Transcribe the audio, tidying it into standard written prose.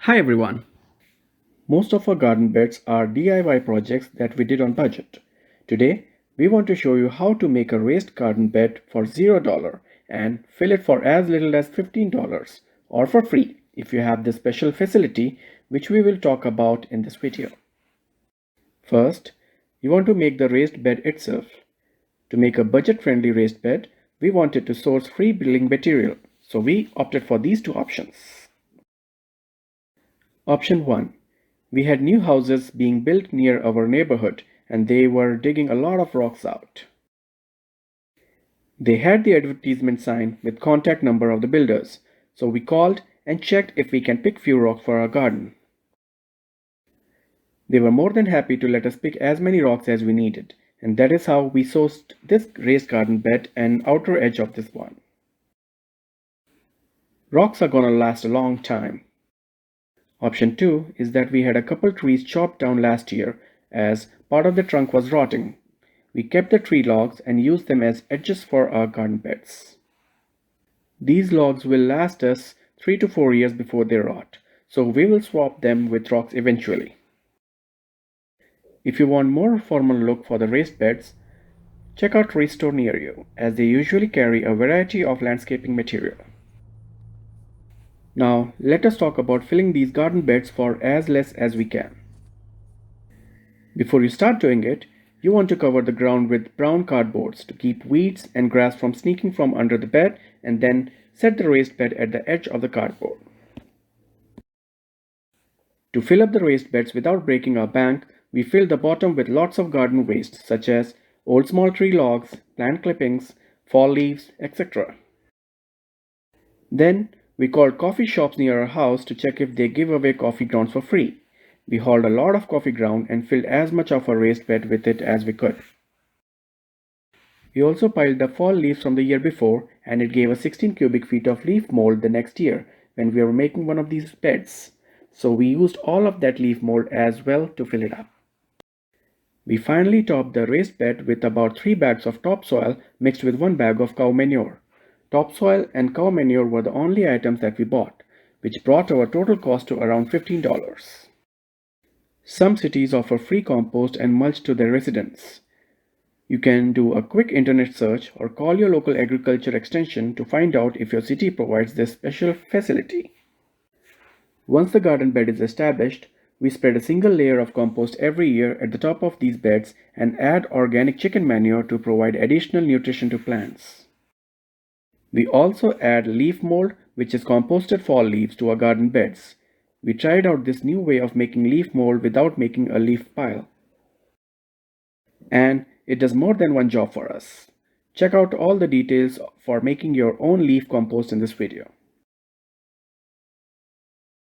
Hi everyone. Most of our garden beds are DIY projects that we did on budget. Today, we want to show you how to make a raised garden bed for $0 and fill it for as little as $15 or for free if you have this special facility which we will talk about in this video. First, you want to make the raised bed itself. To make a budget-friendly raised bed, we wanted to source free building material, so we opted for these two options. Option 1. We had new houses being built near our neighborhood and they were digging a lot of rocks out. They had the advertisement sign with contact number of the builders, so we called and checked if we can pick few rocks for our garden. They were more than happy to let us pick as many rocks as we needed, and that is how we sourced this raised garden bed and outer edge of this one. Rocks are gonna last a long time. Option 2 is that we had a couple trees chopped down last year as part of the trunk was rotting. We kept the tree logs and used them as edges for our garden beds. These logs will last us 3 to 4 years before they rot, so we will swap them with rocks eventually. If you want more formal look for the raised beds, check out tree store near you as they usually carry a variety of landscaping material. Now, let us talk about filling these garden beds for as less as we can. Before you start doing it, you want to cover the ground with brown cardboards to keep weeds and grass from sneaking from under the bed, and then set the raised bed at the edge of the cardboard. To fill up the raised beds without breaking our bank, we fill the bottom with lots of garden waste such as old small tree logs, plant clippings, fall leaves, etc. Then, we called coffee shops near our house to check if they give away coffee grounds for free. We hauled a lot of coffee ground and filled as much of our raised bed with it as we could. We also piled the fall leaves from the year before, and it gave us 16 cubic feet of leaf mold the next year when we were making one of these beds. So we used all of that leaf mold as well to fill it up. We finally topped the raised bed with about 3 bags of topsoil mixed with 1 bag of cow manure. Topsoil and cow manure were the only items that we bought, which brought our total cost to around $15. Some cities offer free compost and mulch to their residents. You can do a quick internet search or call your local agriculture extension to find out if your city provides this special facility. Once the garden bed is established, we spread a single layer of compost every year at the top of these beds and add organic chicken manure to provide additional nutrition to plants. We also add leaf mold, which is composted fall leaves, to our garden beds. We tried out this new way of making leaf mold without making a leaf pile. And it does more than one job for us. Check out all the details for making your own leaf compost in this video.